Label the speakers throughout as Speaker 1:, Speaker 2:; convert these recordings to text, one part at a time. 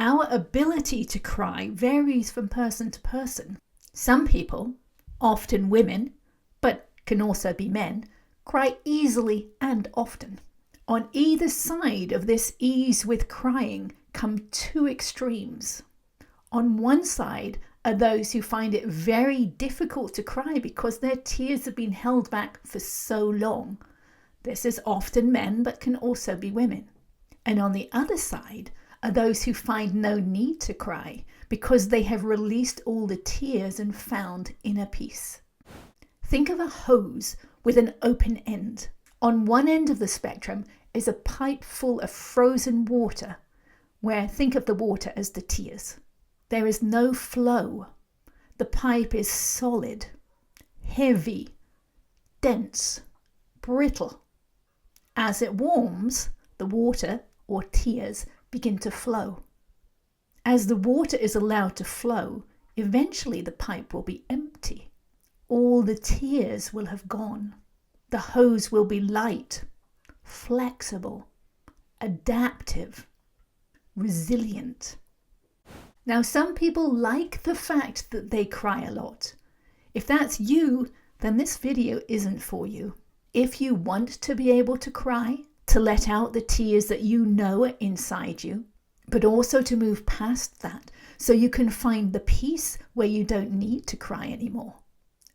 Speaker 1: Our ability to cry varies from person to person. Some people, often women, but can also be men, cry easily and often. On either side of this ease with crying come two extremes. On one side are those who find it very difficult to cry because their tears have been held back for so long. This is often men, but can also be women. And on the other side are those who find no need to cry because they have released all the tears and found inner peace. Think of a hose with an open end. On one end of the spectrum is a pipe full of frozen water, where think of the water as the tears. There is no flow. The pipe is solid, heavy, dense, brittle. As it warms, the water, or tears, begin to flow. As the water is allowed to flow, eventually the pipe will be empty. All the tears will have gone. The hose will be light, flexible, adaptive, resilient. Now, some people like the fact that they cry a lot. If that's you, then this video isn't for you. If you want to be able to cry, to let out the tears that you know are inside you, but also to move past that so you can find the peace where you don't need to cry anymore,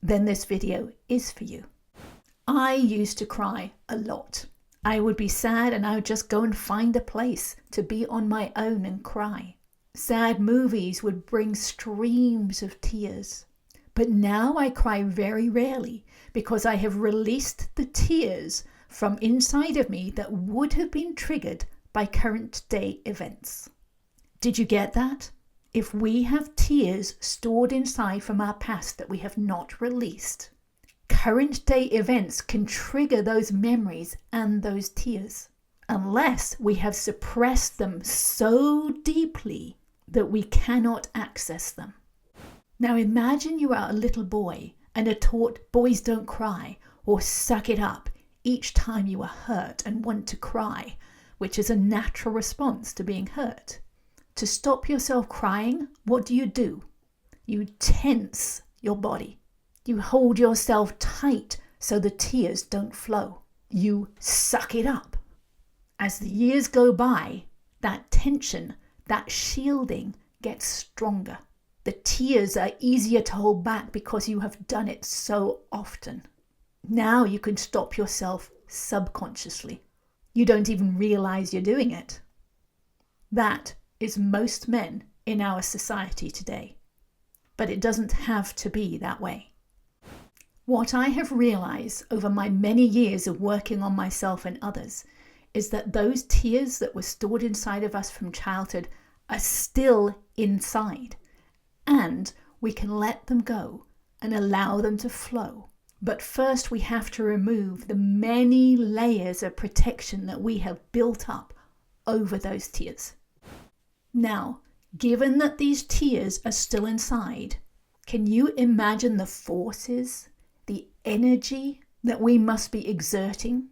Speaker 1: then this video is for you. I used to cry a lot. I would be sad and I would just go and find a place to be on my own and cry. Sad movies would bring streams of tears. But now I cry very rarely because I have released the tears from inside of me that would have been triggered by current day events. Did you get that? If we have tears stored inside from our past that we have not released, current day events can trigger those memories and those tears, unless we have suppressed them so deeply that we cannot access them. Now imagine you are a little boy and are taught boys don't cry or suck it up each time you are hurt and want to cry, which is a natural response to being hurt. To stop yourself crying, what do? You tense your body. You hold yourself tight so the tears don't flow. You suck it up. As the years go by, that tension, that shielding gets stronger. The tears are easier to hold back because you have done it so often. Now you can stop yourself subconsciously. You don't even realize you're doing it. That is most men in our society today. But it doesn't have to be that way. What I have realized over my many years of working on myself and others is that those tears that were stored inside of us from childhood are still inside, and we can let them go and allow them to flow. But first we have to remove the many layers of protection that we have built up over those tears. Now, given that these tears are still inside, can you imagine the forces, the energy that we must be exerting,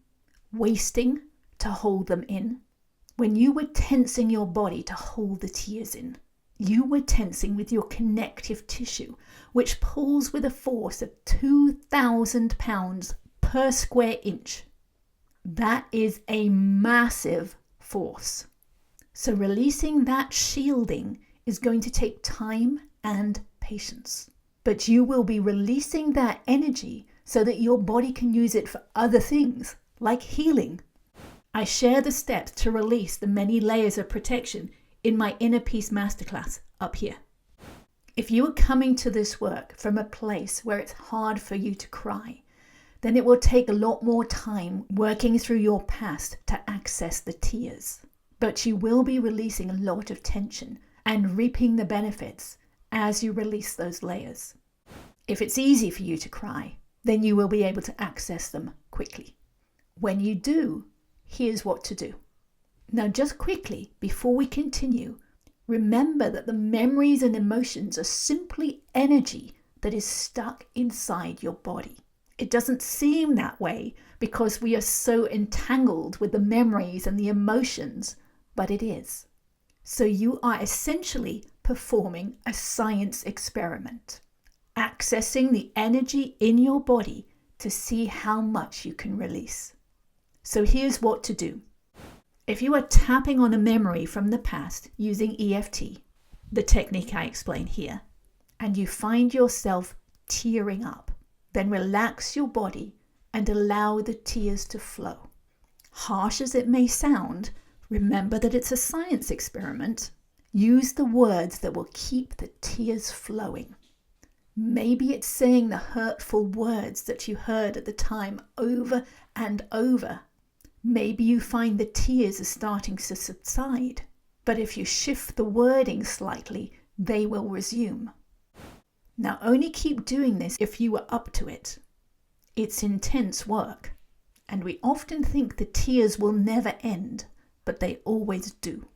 Speaker 1: wasting to hold them in? When you were tensing your body to hold the tears in, you were tensing with your connective tissue, which pulls with a force of 2,000 pounds per square inch. That is a massive force. So releasing that shielding is going to take time and patience. But you will be releasing that energy so that your body can use it for other things, like healing. I share the steps to release the many layers of protection in my Inner Peace Masterclass up here. If you are coming to this work from a place where it's hard for you to cry, then it will take a lot more time working through your past to access the tears. But you will be releasing a lot of tension and reaping the benefits as you release those layers. If it's easy for you to cry, then you will be able to access them quickly. When you do, here's what to do. Now, just quickly, before we continue, remember that the memories and emotions are simply energy that is stuck inside your body. It doesn't seem that way because we are so entangled with the memories and the emotions, but it is. So you are essentially performing a science experiment, accessing the energy in your body to see how much you can release. So here's what to do. If you are tapping on a memory from the past using EFT, the technique I explain here, and you find yourself tearing up, then relax your body and allow the tears to flow. Harsh as it may sound, remember that it's a science experiment. Use the words that will keep the tears flowing. Maybe it's saying the hurtful words that you heard at the time over and over. Maybe you find the tears are starting to subside, but if you shift the wording slightly, they will resume. Now only keep doing this if you are up to it. It's intense work, and we often think the tears will never end, but they always do.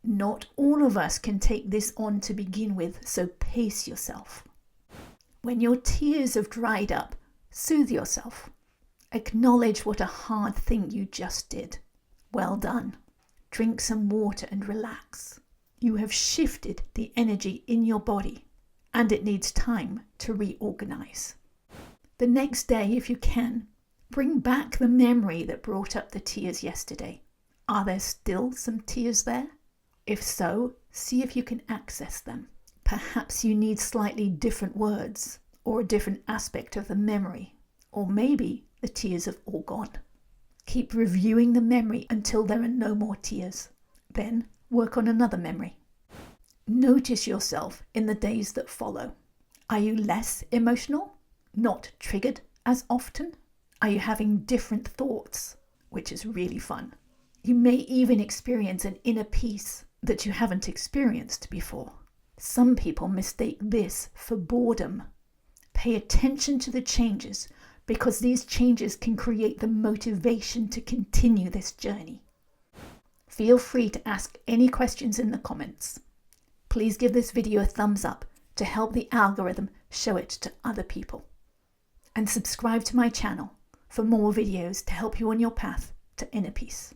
Speaker 1: Not all of us can take this on to begin with, so pace yourself. When your tears have dried up, soothe yourself. Acknowledge what a hard thing you just did. Well done. Drink some water and relax. You have shifted the energy in your body, and it needs time to reorganize. The next day, if you can, bring back the memory that brought up the tears yesterday. Are there still some tears there? If so, see if you can access them. Perhaps you need slightly different words or a different aspect of the memory, or maybe the tears have all gone. Keep reviewing the memory until there are no more tears. Then work on another memory. Notice yourself in the days that follow. Are you less emotional? Not triggered as often? Are you having different thoughts? Which is really fun. You may even experience an inner peace that you haven't experienced before. Some people mistake this for boredom. Pay attention to the changes, because these changes can create the motivation to continue this journey. Feel free to ask any questions in the comments. Please give this video a thumbs up to help the algorithm show it to other people. And subscribe to my channel for more videos to help you on your path to inner peace.